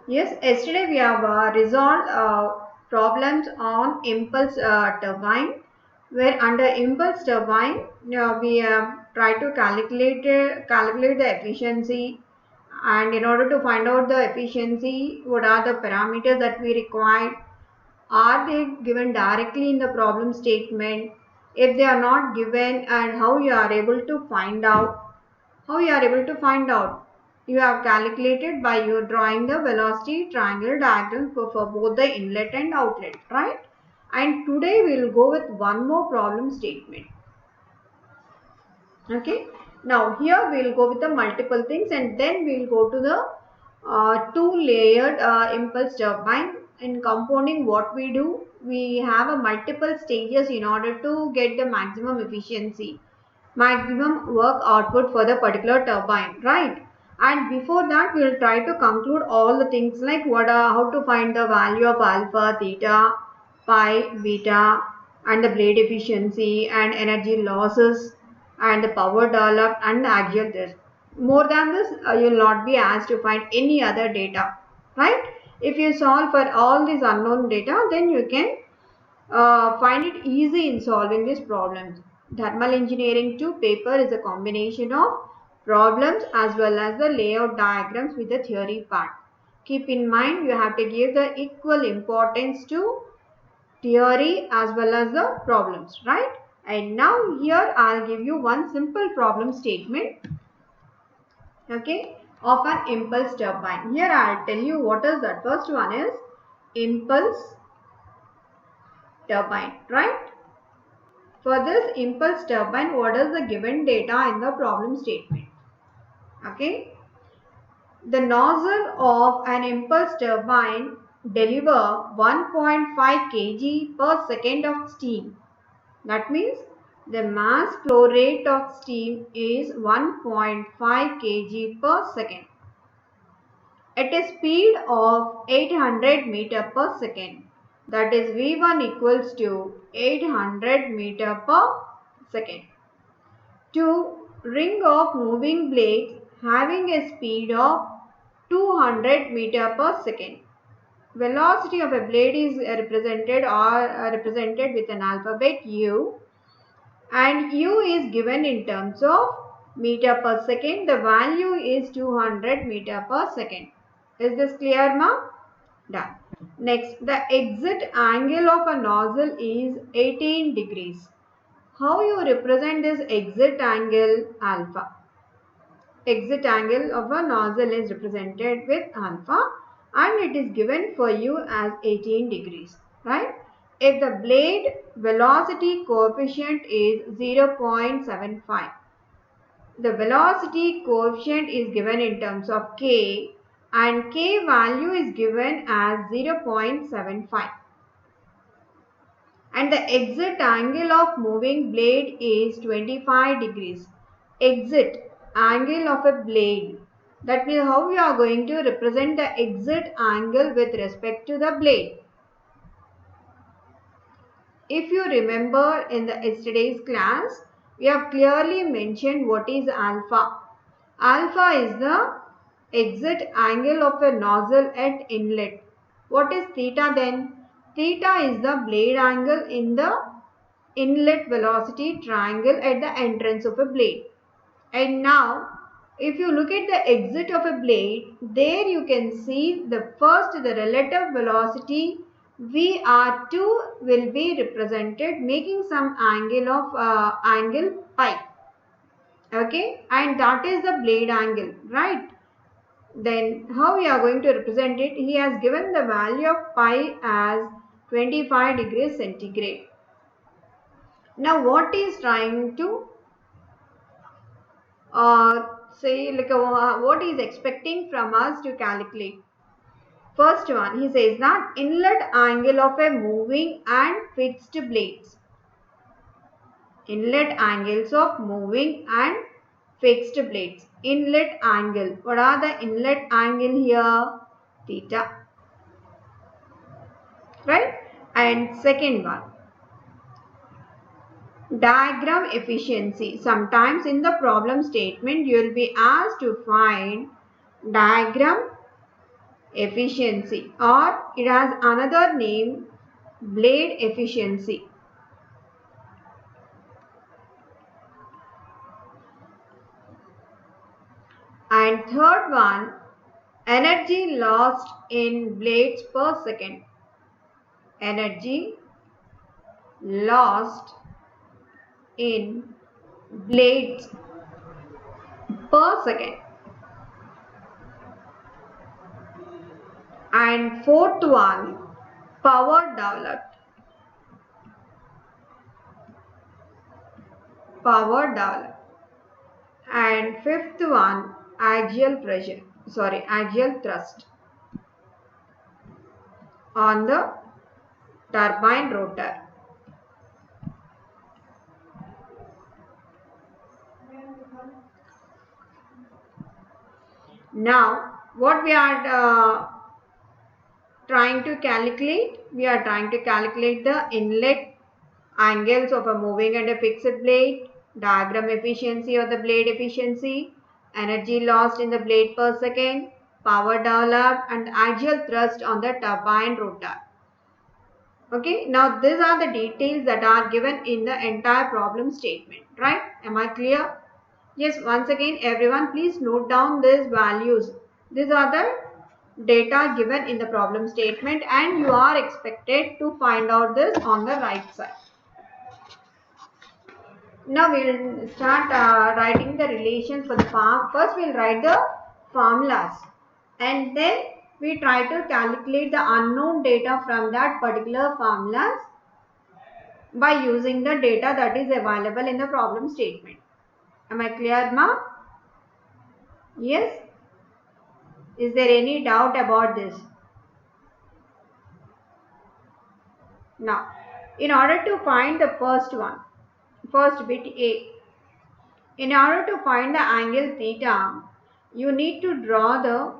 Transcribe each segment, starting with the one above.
Yes, yesterday we have resolved problems on impulse turbine, where under impulse turbine we have tried to calculate the efficiency, and in order to find out the efficiency, what are the parameters that we require? Are they given directly in the problem statement? If they are not given, and how you are able to find out? How you are able to find out? You have calculated by you drawing the velocity triangle diagram for both the inlet and outlet, right? And today we will go with one more problem statement. Okay. Now here we will go with the multiple things, and then we will go to the two-layered impulse turbine. In compounding, what we do, we have a multiple stages in order to get the maximum efficiency, maximum work output for the particular turbine, right? And before that, we will try to conclude all the things like how to find the value of alpha, theta, pi, beta, and the blade efficiency and energy losses and the power developed and the actual this. More than this, you will not be asked to find any other data, right? If you solve for all these unknown data, then you can find it easy in solving these problems. Thermal Engineering 2 paper is a combination of problems as well as the layout diagrams with the theory part. Keep in mind, you have to give the equal importance to theory as well as the problems, right? And now here I'll give you one simple problem statement, okay, of an impulse turbine. Here I'll tell you what is that. First one is impulse turbine, right? For this impulse turbine, what is the given data in the problem statement? Okay. The nozzle of an impulse turbine deliver 1.5 kg per second of steam. That means the mass flow rate of steam is 1.5 kg per second at a speed of 800 meter per second. That is V1 equals to 800 meter per second. 2. Ring of moving blades having a speed of 200 meter per second. Velocity of a blade is represented with an alphabet U, and U is given in terms of meter per second. The value is 200 meter per second. Is this clear, ma? Done. Next, the exit angle of a nozzle is 18 degrees. How you represent this exit angle? Alpha. Exit angle of a nozzle is represented with alpha, and it is given for you as 18 degrees, right? If the blade velocity coefficient is 0.75, the velocity coefficient is given in terms of K, and K value is given as 0.75. And the exit angle of moving blade is 25 degrees. Exit angle of a blade. That means how we are going to represent the exit angle with respect to the blade. If you remember in the yesterday's class, we have clearly mentioned what is alpha. Alpha is the exit angle of a nozzle at inlet. What is theta then? Theta is the blade angle in the inlet velocity triangle at the entrance of a blade. And now, if you look at the exit of a blade, there you can see the relative velocity VR2 will be represented making some angle of angle pi. Okay, and that is the blade angle, right? Then how we are going to represent it? He has given the value of pi as 25 degrees centigrade. Now what is trying to say, like what he is expecting from us to calculate? First one, he says that inlet angle of a moving and fixed blades. Inlet angles of moving and fixed blades. Inlet angle. What are the inlet angle here? Theta. Right? And second one, diagram efficiency. Sometimes in the problem statement you will be asked to find diagram efficiency, or it has another name, blade efficiency. And third one, energy lost in blades per second. Energy lost in blades per second. And fourth one, power developed. Power developed. And fifth one, axial thrust on the turbine rotor. Now, what we are trying to calculate? We are trying to calculate the inlet angles of a moving and a fixed blade, diagram efficiency of the blade efficiency, energy lost in the blade per second, power developed, and axial thrust on the turbine rotor. Okay, now these are the details that are given in the entire problem statement, right? Am I clear? Yes, once again everyone please note down these values. These are the data given in the problem statement and you are expected to find out this on the right side. Now we will start writing the relations for the farm. First we will write the formulas and then we try to calculate the unknown data from that particular formulas by using the data that is available in the problem statement. Am I clear, ma? Yes? Is there any doubt about this? Now, in order to find the first bit A, in order to find the angle theta, you need to draw the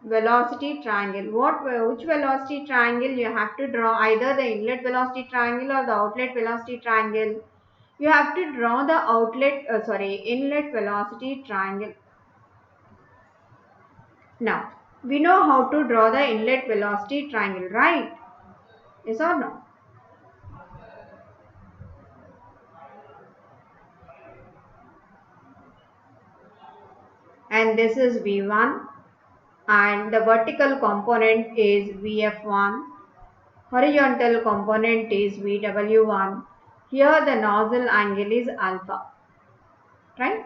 velocity triangle. Which velocity triangle you have to draw? Either the inlet velocity triangle or the outlet velocity triangle. You have to draw the inlet velocity triangle. Now, we know how to draw the inlet velocity triangle, right? Yes or no? And this is V1 and the vertical component is VF1, horizontal component is VW1. Here the nozzle angle is alpha, right?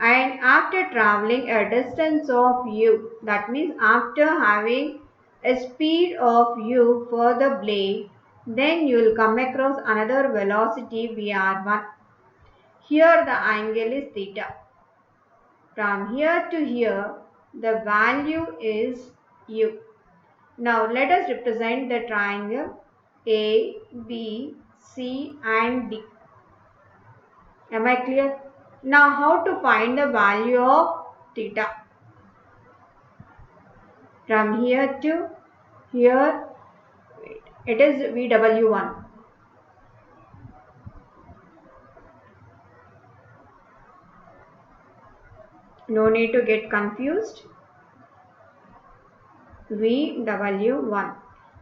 And after traveling a distance of u, that means after having a speed of u for the blade, then you will come across another velocity VR1. Here the angle is theta. From here to here, the value is u. Now let us represent the triangle A, B, C and D. Am I clear? Now how to find the value of theta? From here to here, it is VW1. No need to get confused. VW1.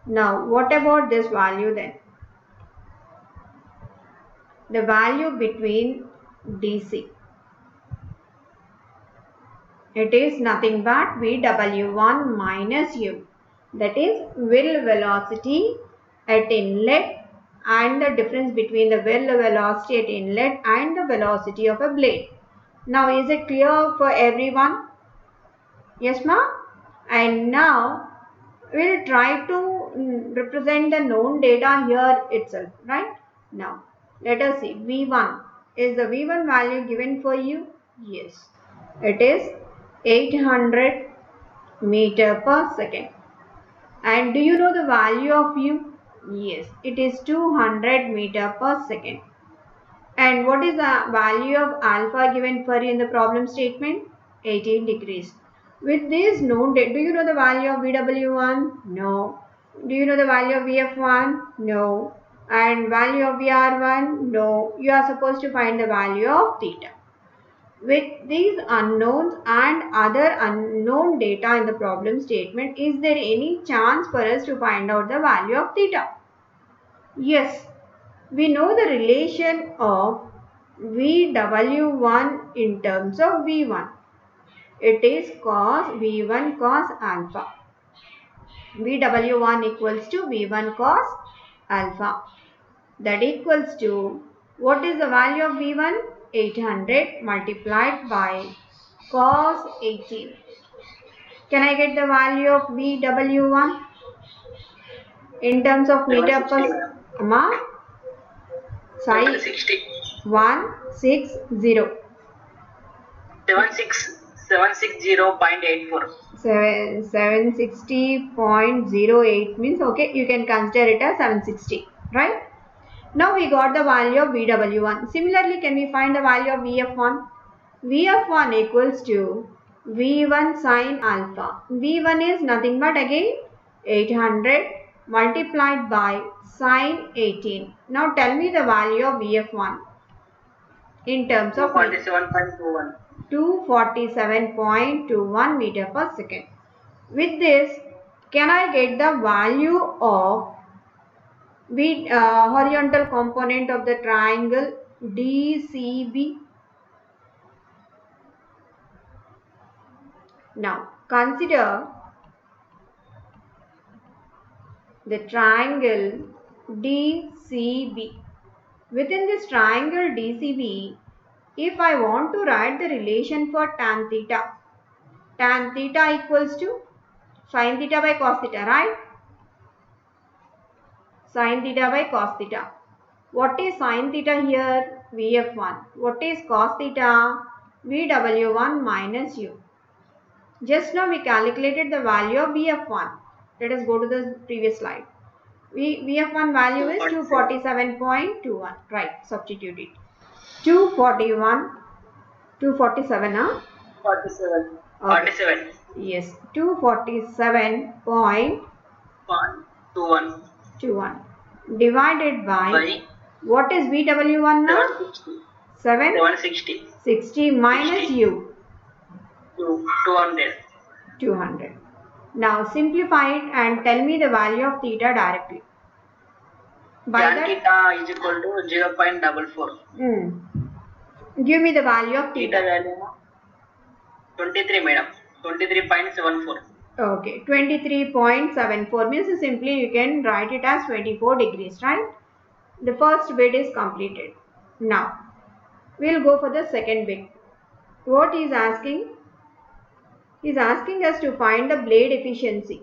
Now what about this value then? The value between DC. It is nothing but VW1 minus u. That is will velocity at inlet and the difference between the will velocity at inlet and the velocity of a blade. Now is it clear for everyone? Yes ma? And now we will try to represent the known data here itself, right? Now let us see. V1. Is the V1 value given for you? Yes. It is 800 meter per second. And do you know the value of u? Yes. It is 200 meter per second. And what is the value of alpha given for you in the problem statement? 18 degrees. With this known data, do you know the value of VW1? No. Do you know the value of VF1? No. And value of VR1? No. You are supposed to find the value of theta. With these unknowns and other unknown data in the problem statement, is there any chance for us to find out the value of theta? Yes, we know the relation of VW1 in terms of V1. It is cos V1 cos alpha. VW1 equals to V1 cos alpha. That equals to, what is the value of V1? 800 multiplied by cos 18. Can I get the value of VW1 in terms of meter per second? 760. 160. 760.84. 760.08 means, okay, you can consider it as 760, right? Now we got the value of VW1. Similarly, can we find the value of VF1? VF1 equals to V1 sin alpha. V1 is nothing but again 800 multiplied by sin 18. Now tell me the value of VF1 in terms of 247.21. 247.21 meter per second. With this, can I get the value of horizontal component of the triangle DCB? Now consider the triangle DCB. Within this triangle DCB, if I want to write the relation for tan theta equals to sin theta by cos theta, right? Sin theta by cos theta. What is sin theta here? VF1. What is cos theta? VW1 minus U. Just now we calculated the value of VF1. Let us go to the previous slide. VF1 value is 247.21. Right, substitute it. 247, huh? 47. Okay. 47. Yes, 247.21 divided by what is VW1 now? 760. 60 minus 60. U. 200. 200. Now simplify it and tell me the value of theta directly. By Tan that, theta is equal to 0.44. Give me the value of Theta theta. value 23, madam. 23.74. Okay, 23.74 means simply you can write it as 24 degrees, right? The first bit is completed. Now, we'll go for the second bit. What is asking? He's asking us to find the blade efficiency.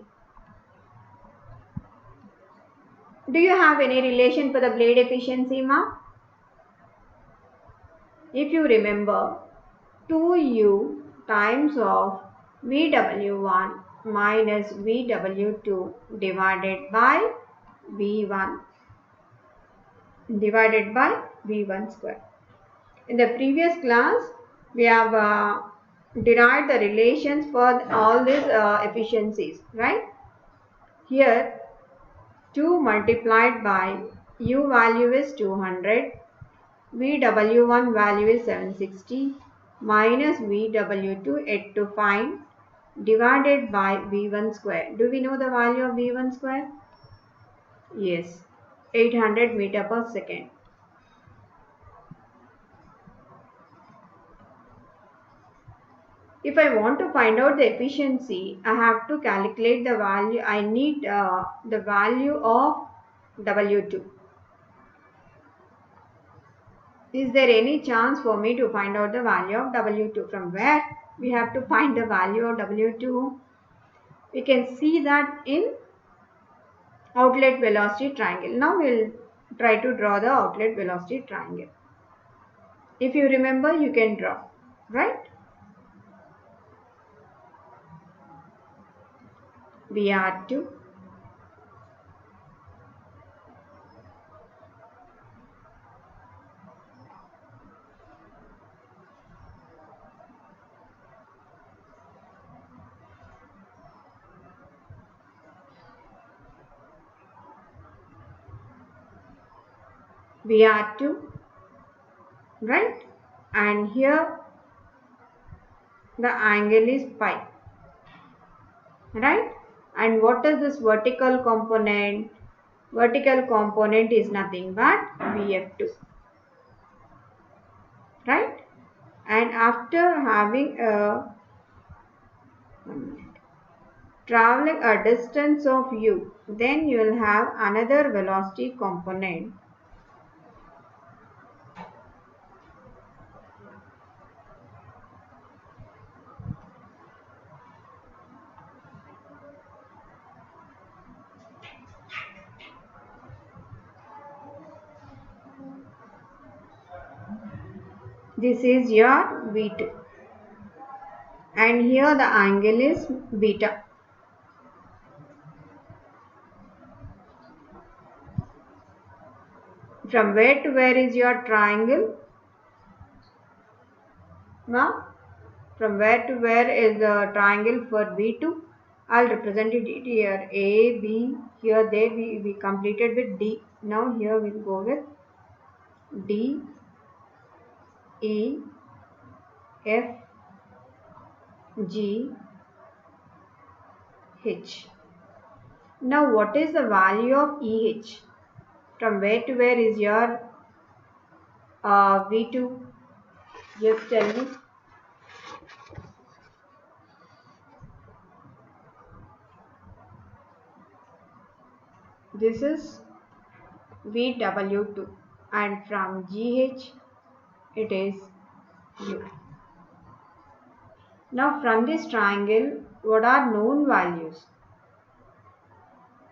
Do you have any relation for the blade efficiency, ma? If you remember, 2U times of VW1 minus VW2 divided by V1 square. In the previous class, we have derived the relations for all these efficiencies, right? Here, 2 multiplied by U value is 200, VW1 value is 760 minus VW2 8 to find divided by V1 square. Do we know the value of V1 square? Yes, 800 meter per second. If I want to find out the efficiency, I have to calculate the value. I need the value of W2. Is there any chance for me to find out the value of W2? From where we have to find the value of W2? We can see that in outlet velocity triangle. Now we'll try to draw the outlet velocity triangle. If you remember, you can draw, right? VR2, VR2, right? And here The angle is pi. Right? And what is this vertical component? Vertical component is nothing but VF2. Right? And after having traveling a distance of u, then you will have another velocity component. This is your V2. And here the angle is beta. From where to where is your triangle? Ma? From where to where is the triangle for V2? I'll represent it here. A, B, here there we completed with D. Now here we'll go with D, E, F, G, H. Now what is the value of EH? From where to where is your V2? Just tell me. This is VW2 and from GH it is U. Now from this triangle, what are known values?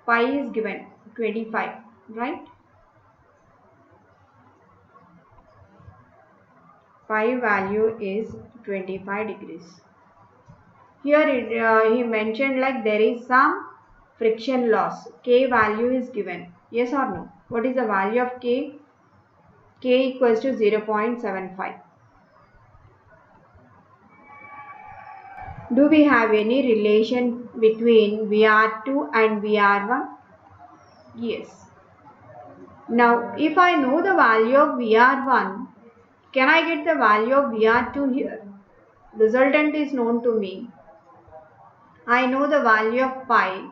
Pi is given 25, right? Pi value is 25 degrees. Here he mentioned like there is some friction loss. K value is given. Yes or no? What is the value of K? K equals to 0.75. Do we have any relation between VR2 and VR1? Yes. Now, if I know the value of VR1, can I get the value of VR2 here? Resultant is known to me. I know the value of pi,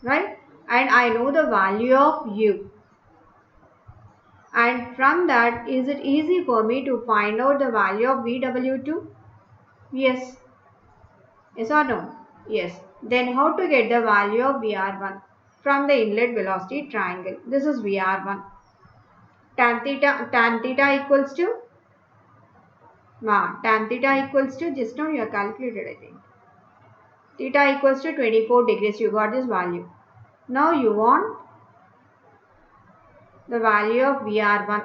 right? And I know the value of U. And from that, is it easy for me to find out the value of VW2? Yes. Yes or no? Yes. Then how to get the value of VR1? From the inlet velocity triangle. This is VR1. Tan theta equals to? Tan theta equals to, just now you have calculated, I think. Theta equals to 24 degrees. You got this value. Now you want the value of VR1.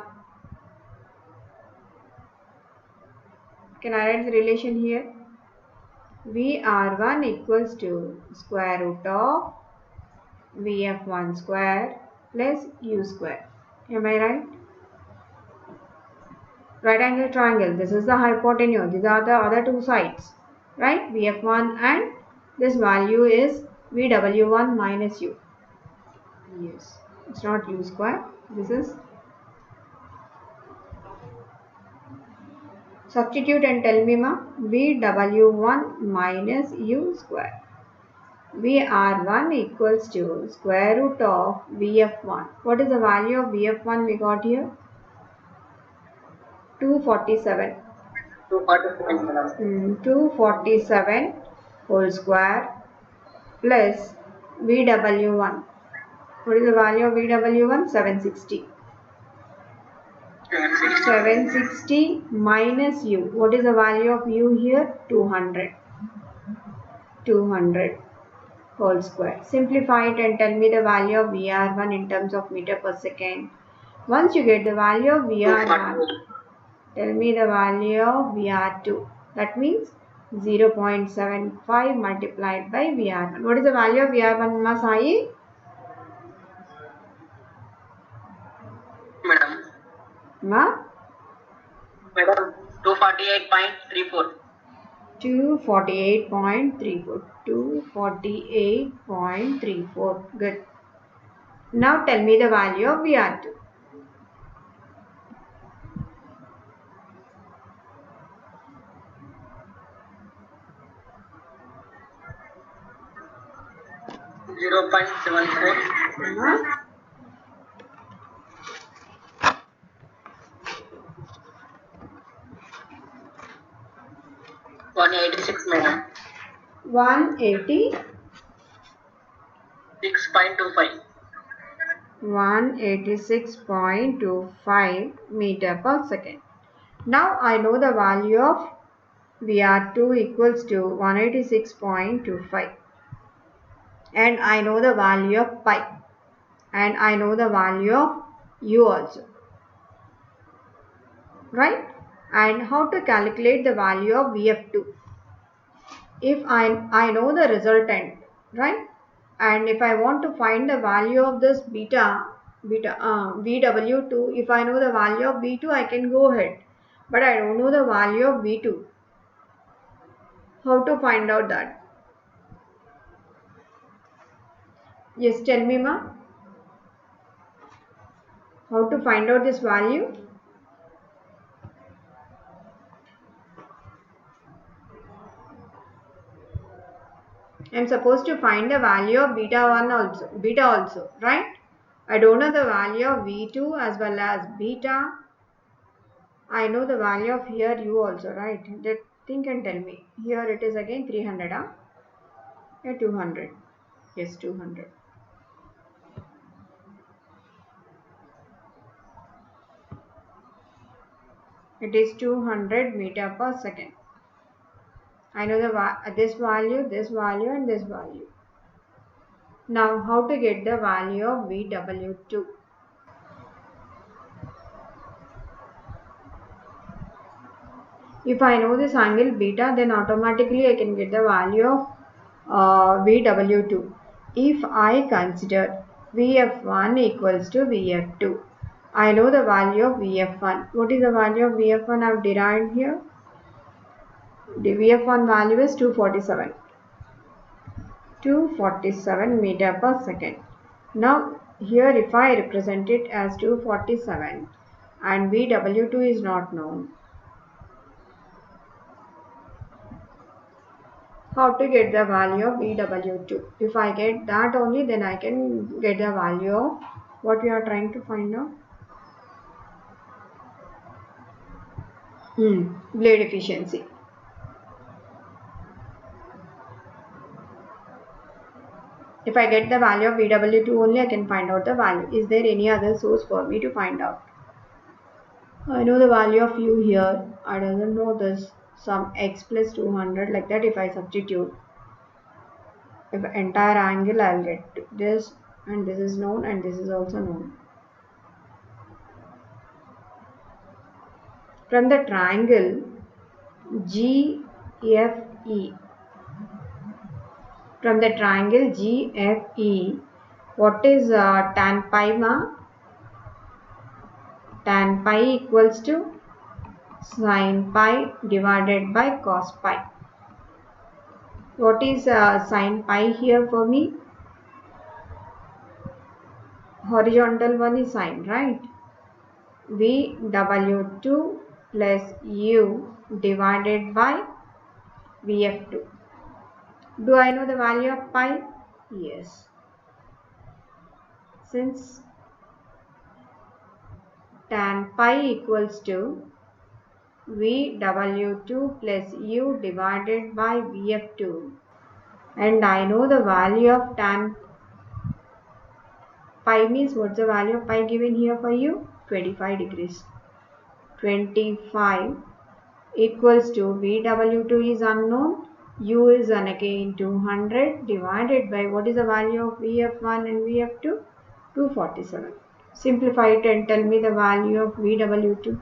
Can I write the relation here? VR1 equals to square root of VF1 square plus U square. Am I right? Right angle triangle. This is the hypotenuse. These are the other two sides. Right? VF1 and this value is VW1 minus U. Yes. It's not U square. This is. Substitute and tell me ma. VW1 minus U square. VR1 equals to square root of VF1. What is the value of VF1 we got here? 247. 247 whole square plus VW1. What is the value of VW1? 760. 760 minus U. What is the value of U here? 200. 200 whole square. Simplify it and tell me the value of VR1 in terms of meter per second. Once you get the value of VR1, tell me the value of VR2. That means 0.75 multiplied by VR1. What is the value of VR1, Masai? Madam, 248.34. 248.34. 248.34. Good. Now tell me the value of VR2. 0.74. Amma? One 86, madam. 180. 6.25. 186.25 meter per second. Now I know the value of VR2 equals to 186.25, and I know the value of pi, and I know the value of u also, right? And how to calculate the value of VF2? If I know the resultant, right? And if I want to find the value of this VW2, if I know the value of V2, I can go ahead. But I don't know the value of V2. How to find out that? Yes, tell me, ma. How to find out this value? I am supposed to find the value of beta also, right? I don't know the value of V2 as well as beta. I know the value of here u also, right? Think and tell me. Here it is again 300, huh? Here 200. Yes, 200. It is 200 meter per second. I know this value, and this value. Now, how to get the value of VW2? If I know this angle beta, then automatically I can get the value of VW2. If I consider VF1 equals to VF2, I know the value of VF1. What is the value of VF1 I have derived here? The VF1 value is 247. 247 meter per second. Now here if I represent it as 247 and VW2 is not known, how to get the value of VW2? If I get that only, then I can get the value of what we are trying to find out. Blade efficiency. If I get the value of VW2 only, I can find out the value. Is there any other source for me to find out? I know the value of u here. I doesn't know this. Some x plus 200, like that. If I substitute, if entire angle, I'll get this, and this is known, and this is also known. From the triangle GFE, what is tan pi, ma? Tan pi equals to sin pi divided by cos pi. What is sin pi here for me? Horizontal one is sin, right? VW2 plus u divided by VF2. Do I know the value of pi? Yes. Since tan pi equals to VW2 plus u divided by VF2, and I know the value of tan pi means, what's the value of pi given here for you? 25 degrees. 25 equals to VW2 is unknown, u is again 200 divided by what is the value of VF1 and VF2? 247. Simplify it and tell me the value of VW2.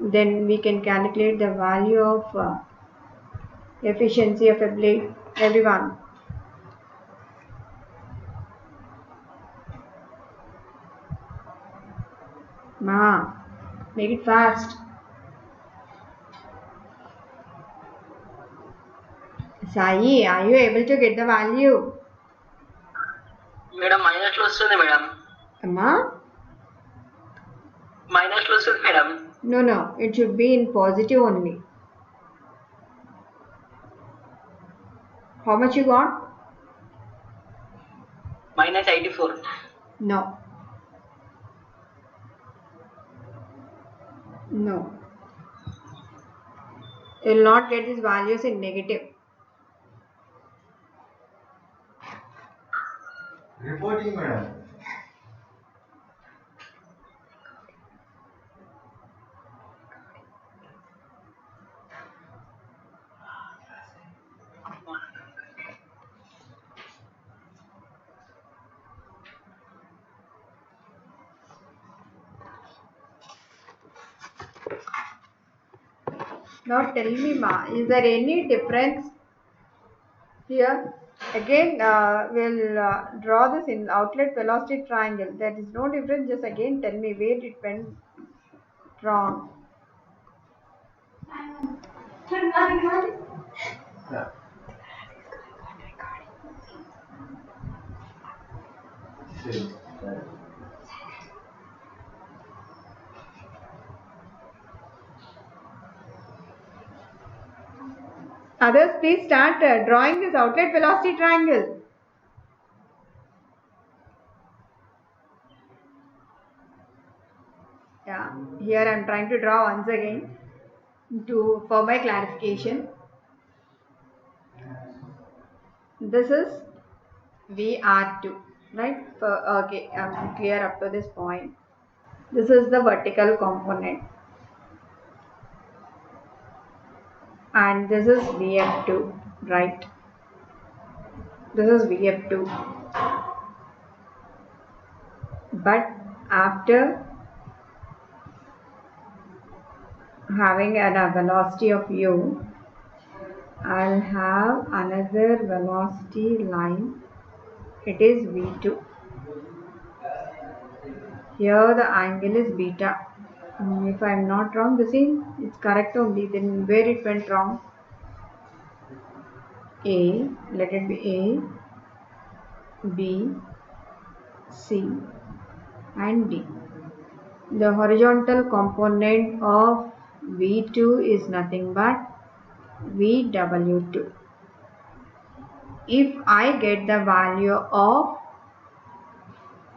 Then we can calculate the value of efficiency of a blade. Everyone. Ma, make it fast. Sai, are you able to get the value? Madam, minus lo vastund madam. Amma? Minus lo vastund madam. No, it should be in positive only. How much you got? minus 84. No. No. You will not get these values in negative. Reporting, madam. Now tell me, Ma, is there any difference here? Again, we'll draw this in outlet velocity triangle. There is no difference. Just again tell me where it went wrong. Yeah. See. Others, please start drawing this outlet velocity triangle. Yeah, here I am trying to draw once again for my clarification. This is VR2, right? Okay, I'm clear up to this point. This is the vertical component, and this is VF2, right? This is VF2. But after having a velocity of u, I'll have another velocity line. It is V2. Here the angle is beta. If I'm not wrong, the same, it's correct only. Then where it went wrong? A, let it be A, B, C and D. The horizontal component of V2 is nothing but VW2. If I get the value of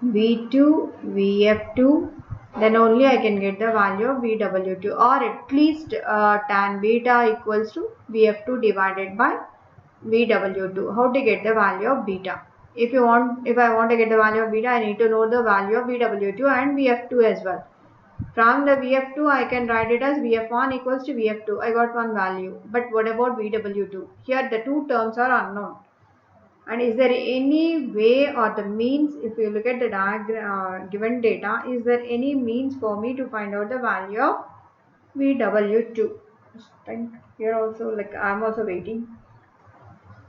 V2, VF2, then only I can get the value of VW2, or at least tan beta equals to VF2 divided by VW2. How to get the value of beta? If I want to get the value of beta, I need to know the value of VW2 and VF2 as well. From the VF2, I can write it as VF1 equals to VF2. I got one value. But what about VW2? Here the two terms are unknown. And is there any way or the means, if you look at the diagram, given data, is there any means for me to find out the value of VW2? Here also, like I'm also waiting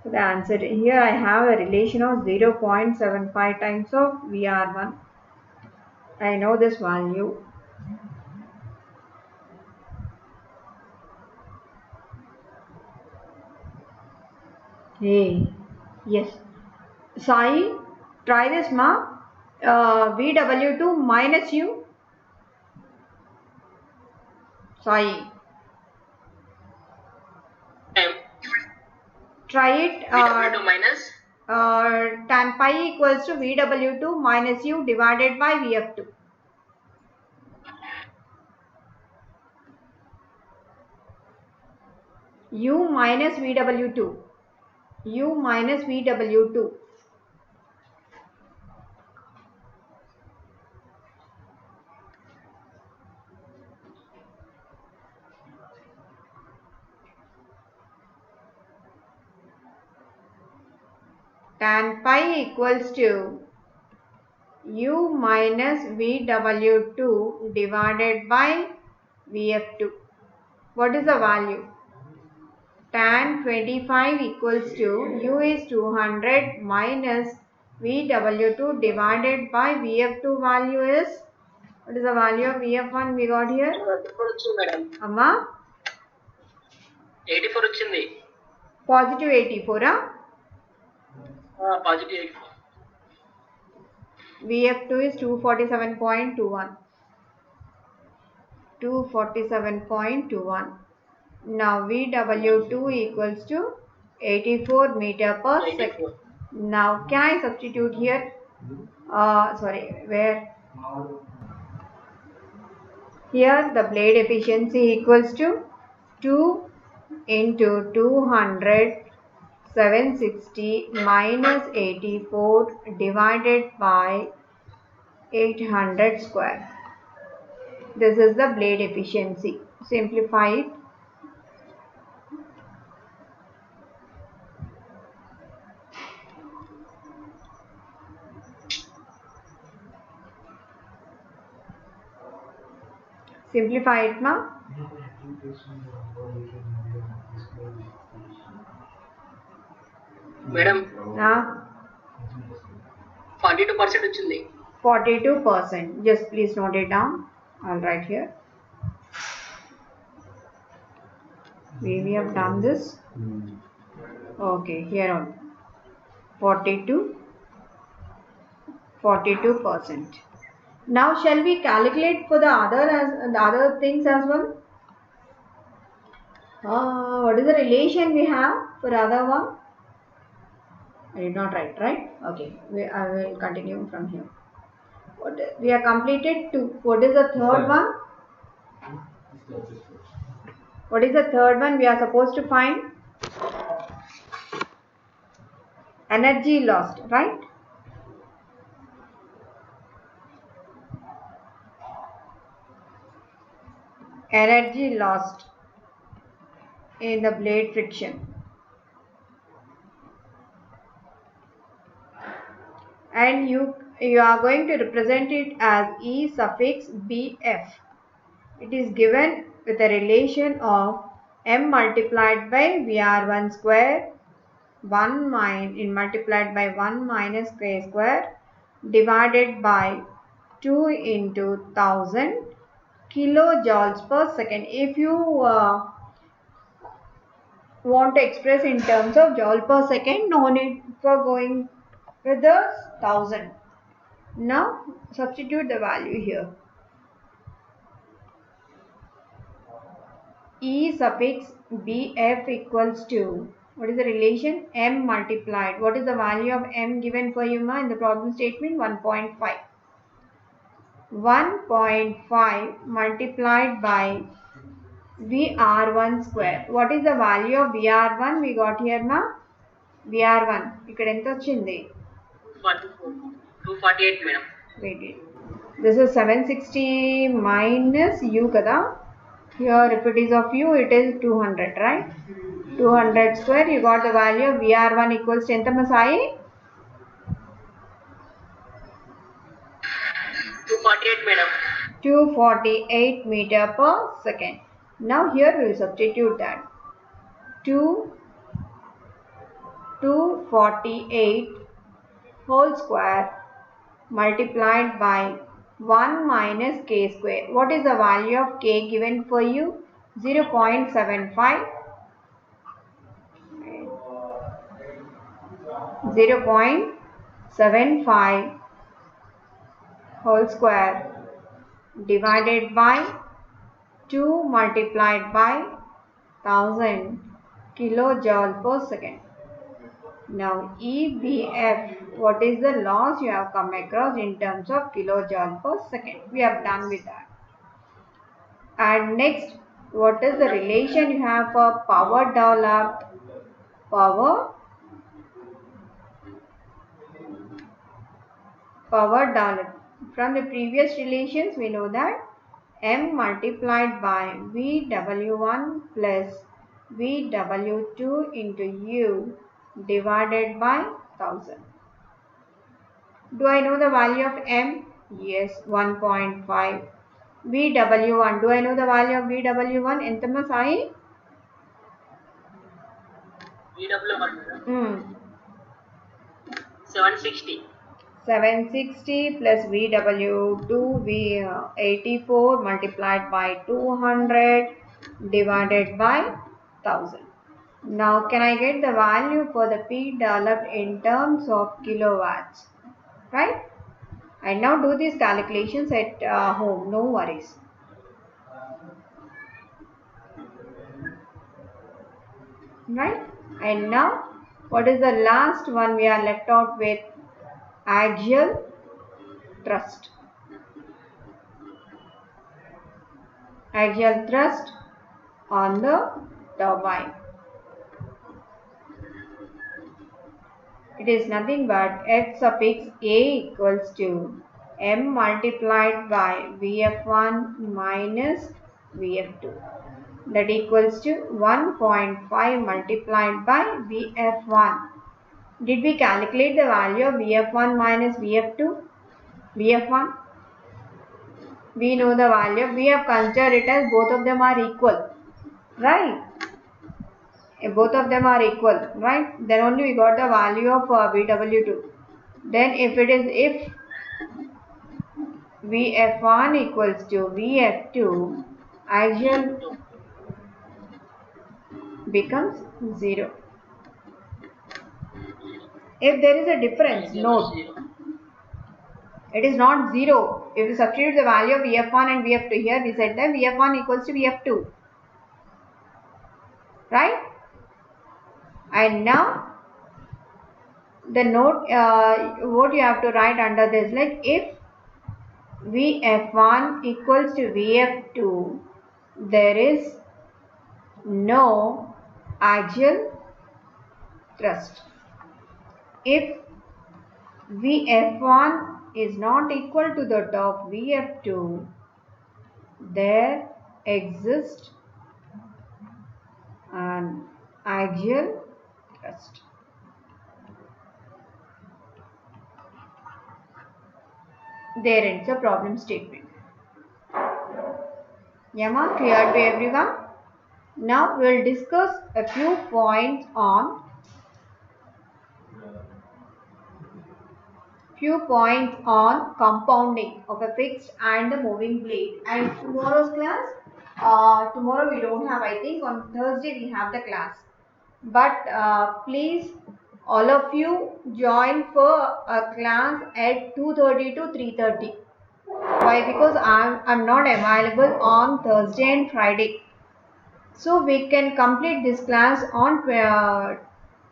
for the answer. Here I have a relation of 0.75 times of VR1. I know this value. Hey, yes. Sai, try this, ma. VW2 minus u. Sai, try it. VW2 minus Tan pi equals to VW2 minus u divided by VF2. U minus VW2. U minus VW2. Tan pi equals to u minus VW2 divided by VF2. What is the value? Tan 25 equals to u is 200 minus VW2 divided by VF2 value is, what is the value of VF1 we got here? 84 వచ్చింది madam. Amma? 84 వచ్చింది. Positive 84, Positive 84. VF2 is 247.21. 247.21. Now VW2 equals to 84 meter per second. Now can I substitute here? sorry, where here the blade efficiency equals to 2 into 200 760 minus 84 divided by 800 square. This is the blade efficiency. Simplify it. Simplify it, ma. Madam Ah, 42% వచ్చింది. 42%. Just please note it down. I'll write here. We have done this. Okay, here on 42%. Now shall we calculate for the other things as well? What is the relation we have for other one? I did not write, right? Okay, I will continue from here. We have completed two. What is the third one? What is the third one we are supposed to find? Energy lost, right? Energy lost in the blade friction. And you are going to represent it as E suffix BF. It is given with a relation of M multiplied by VR1 square multiplied by 1 minus K square divided by 2 into 1000 kilojoules per second. If you want to express in terms of joule per second, no need for going with the 1000. Now substitute the value here. E suffix BF equals to, what is the relation? M multiplied. What is the value of M given for you, ma, in the problem statement? 1.5. 1.5 multiplied by VR1 square. What is the value of VR1? We got here, ma. VR1 ఇక్కడ ఎంత వచ్చింది? 248 madam. Wait. This is 760 minus U kada. Here if it is of U, it is 200, right? 200 square. You got the value of VR1 equals to ఎంత ma sai? 248 madam. 248 meter per second. Now here we will substitute that. 248 whole square multiplied by 1 minus K square. What is the value of K given for you? 0.75. 0.75 whole square divided by 2 multiplied by 1000 kilojoule per second. Now EBF, what is the loss you have come across in terms of kilojoule per second? We have done with that. And next, what is the relation you have for power developed? Power developed. From the previous relations, we know that M multiplied by VW1 plus VW2 into U divided by 1000. Do I know the value of M? Yes, 1.5. VW1, do I know the value of VW1? ఎంత మా Sai? VW1 760. 760 plus VW2 V84 multiplied by 200 divided by 1000. Now can I get the value for the peak developed in terms of kilowatts? Right? And now do these calculations at home, no worries. Right? And now what is the last one we are left out with? axial thrust. Axial thrust on the turbine. It is nothing but F suffix A equals to M multiplied by Vf1 minus Vf2. That equals to 1.5 multiplied by Vf1. Did we calculate the value of Vf1 minus Vf2? Vf1? We know the value. We have considered it as both of them are equal. Right? If both of them are equal, right? Then only we got the value of Vw2. Then if Vf1 equals to Vf2, axial becomes 0. If there is a difference, note, it is not 0. If we substitute the value of Vf1 and Vf2 here, we said that Vf1 equals to Vf2. Right? And now, the note, what you have to write under this, like if Vf1 equals to Vf2, there is no axial thrust. If Vf1 is not equal to that of Vf2, there exists an axial thrust. There ends the problem statement. Yama, clear to everyone? Now we will discuss a few points on compounding of a fixed and a moving blade. And tomorrow's class, tomorrow we don't have, I think on Thursday we have the class. But please all of you join for a class at 2:30 to 3:30. Why? Because I'm not available on Thursday and Friday. So we can complete this class on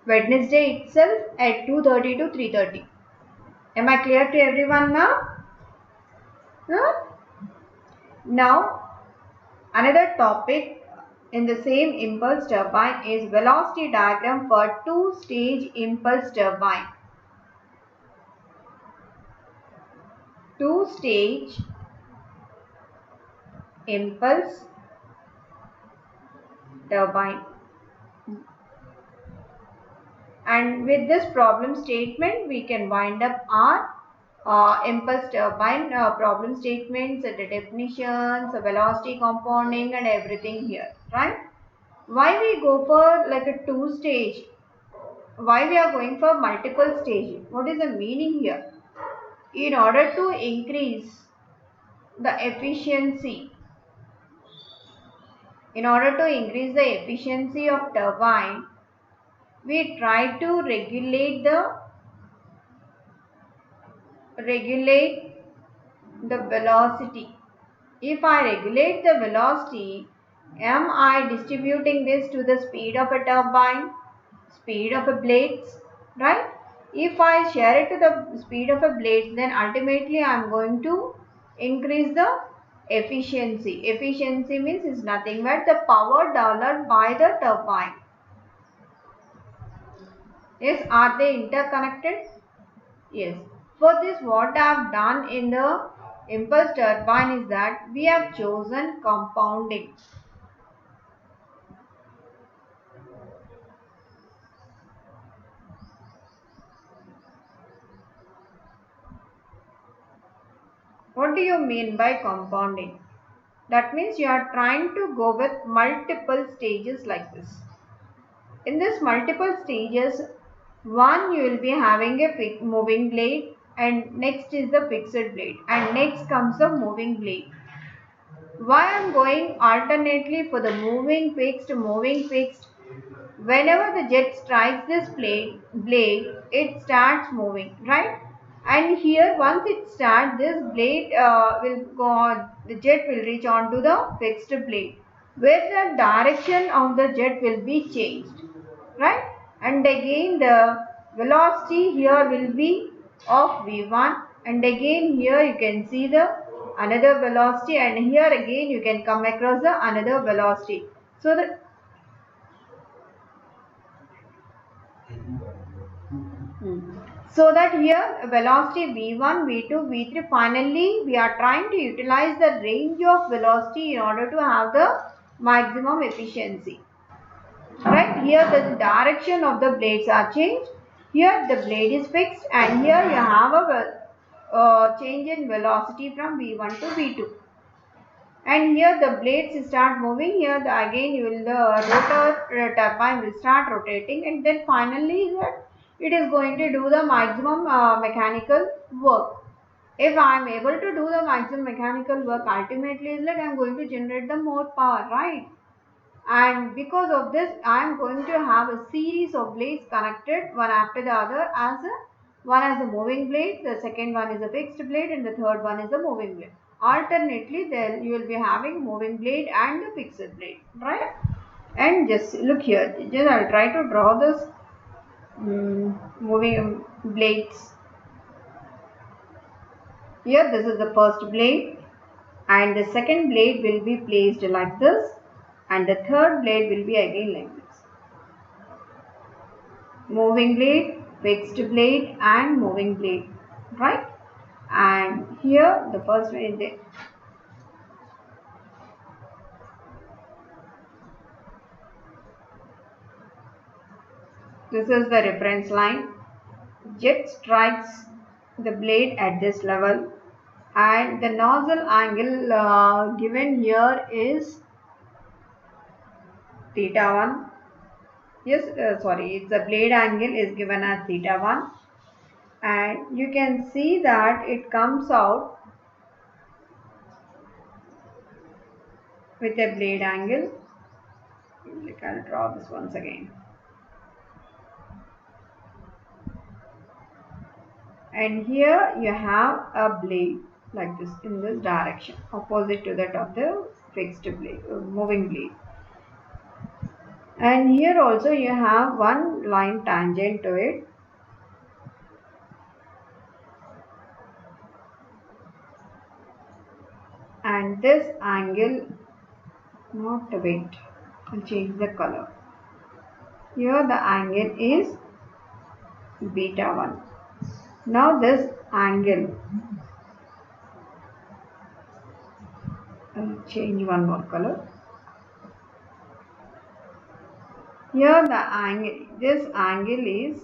Wednesday itself at 2:30 to 3:30. Am I clear to everyone now? Now, another topic in the same impulse turbine is velocity diagram for two-stage impulse turbine. Two-stage impulse turbine. And with this problem statement, we can wind up our impulse turbine problem statements, the definitions, the velocity compounding and everything here, right? Why we go for like a two-stage? Why we are going for multiple stages? What is the meaning here? In order to increase the efficiency, of turbine, we try to regulate the velocity. If I regulate the velocity, am I distributing this to the speed of a turbine, speed of a blades, right? If I share it to the speed of a blades, then ultimately I am going to increase the efficiency. Efficiency means is nothing but the power developed by the turbine. Yes, are they interconnected? Yes. For this, what I have done in the impulse turbine is that we have chosen compounding. What do you mean by compounding? That means you are trying to go with multiple stages like this. In this multiple stages, one you will be having a moving blade, and next is the fixed blade, and next comes the moving blade. Why I am going alternately for the moving fixed? Whenever the jet strikes this blade, it starts moving, right? And here once it starts, this blade will go on, the jet will reach on to the fixed blade, where the direction of the jet will be changed, right? And again the velocity here will be of V1, and again here you can see the another velocity, and here again you can come across the another velocity. So that here velocity V1, V2, V3, finally we are trying to utilize the range of velocity in order to have the maximum efficiency. Right, here the direction of the blades are changed. Here the blade is fixed, and here you have a change in velocity from V1 to V2. And here the blades start moving. Here again the rotor turbine will start rotating, and then finally it is going to do the maximum mechanical work. If I am able to do the maximum mechanical work, ultimately is that I am going to generate the more power, right? And because of this, I am going to have a series of blades connected one after the other, one as a moving blade, the second one is a fixed blade, and the third one is a moving blade. Alternately, then you will be having moving blade and the fixed blade, right? And just look here, just I'll try to draw this moving blades. Here this is the first blade, and the second blade will be placed like this, and the third blade will be again like this. Moving blade, fixed blade, and moving blade, right? And here the first one is there. This is the reference line. Jet strikes the blade at this level, and the nozzle angle given here is theta 1. Yes, sorry, the blade angle is given as theta 1, and you can see that it comes out with a blade angle. I'll draw this once again. And here you have a blade like this in this direction, opposite to that of the fixed blade, moving blade. And here also you have one line tangent to it. And this angle, not a bit, I'll change the color. Here the angle is beta 1. Now this angle, I'll change one more color. Here the angle, this angle is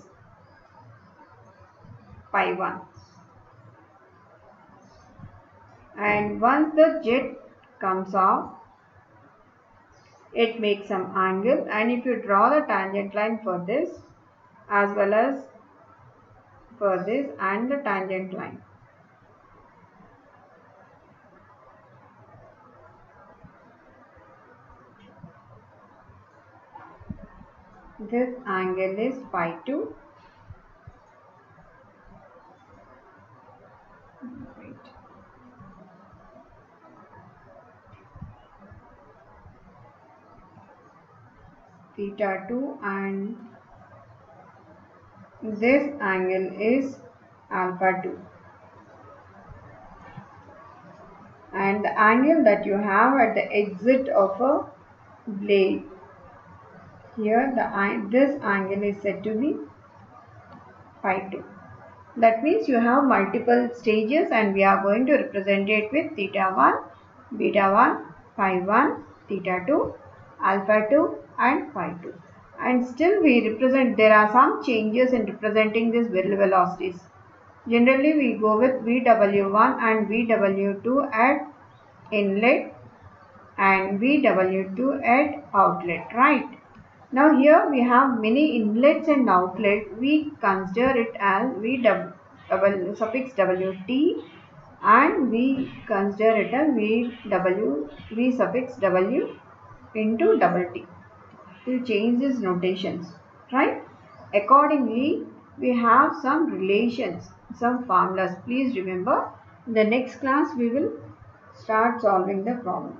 pi 1. And once the jet comes off, it makes some angle, and if you draw the tangent line for this as well as for this and the tangent line, this angle is pi 2. Theta 2, and this angle is alpha 2. And the angle that you have at the exit of a blade, here this angle is said to be pi 2. That means you have multiple stages, and we are going to represent it with theta 1, beta 1, pi 1, theta 2, alpha 2, and phi 2. And still we represent, there are some changes in representing these velocities. Generally we go with VW1 and VW2 at inlet and VW2 at outlet, right? Now here we have many inlets and outlet. We consider it as V suffix WT, and we consider it as V suffix W into double T. To change these notations, right? Accordingly, we have some relations, some formulas. Please remember, in the next class we will start solving the problem.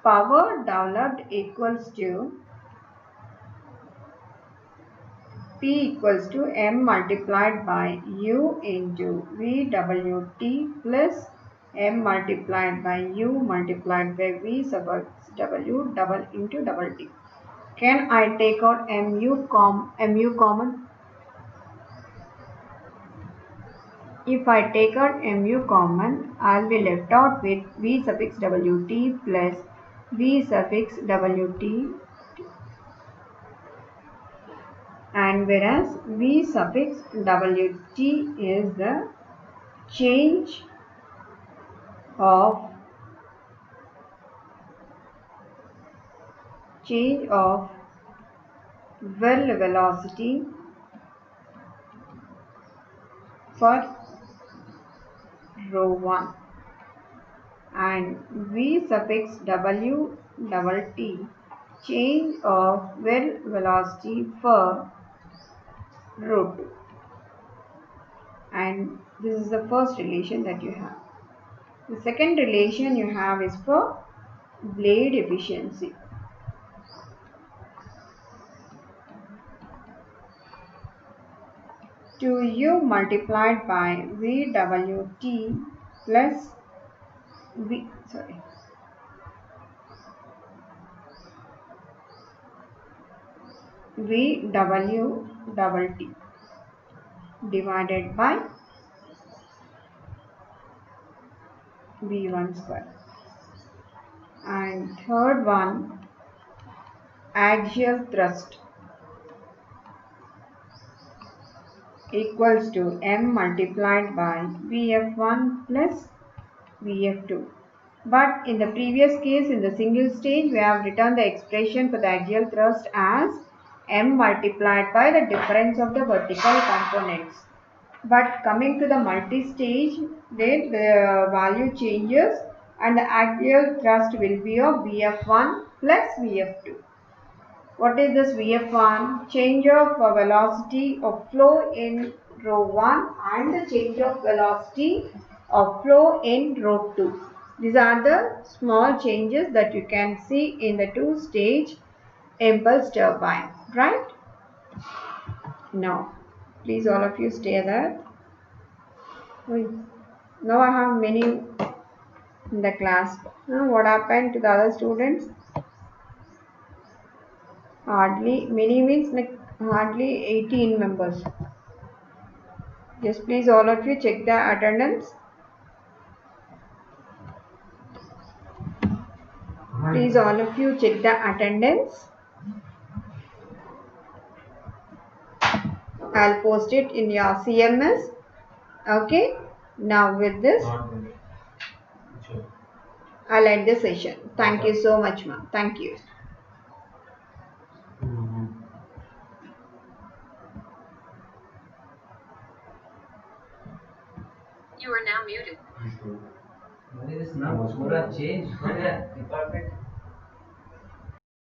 Power developed equals to P equals to M multiplied by U into VWT plus M multiplied by U multiplied by V sub x W double into double T. Can I take out MU common? If I take out MU common, I'll be left out with V suffix WT plus V suffix WT, and whereas V suffix WT is the change of well velocity for rho 1, and V suffix W double T change of well velocity for rho 2, and this is the first relation that you have. The second relation you have is for blade efficiency. To U multiplied by VWT plus VW double T divided by V1 square, and third one axial thrust equals to M multiplied by Vf1 plus Vf2. But in the previous case, in the single stage, we have written the expression for the axial thrust as M multiplied by the difference of the vertical components. But coming to the multi-stage, then the value changes and the axial thrust will be of Vf1 plus Vf2. What is this Vf1? Change of velocity of flow in rho 1 and the change of velocity of flow in rho 2. These are the small changes that you can see in the two-stage impulse turbine, right? Now, please all of you stay there. Now I have many in the class. What happened to the other students? Many means like hardly 18 members. Yes, please all of you check the attendance. Please all of you check the attendance. I'll post it in your CMS. Okay. Now with this, I'll end the session. Thank you so much, ma'am. Thank you. You are now muted. What is this now? Change department.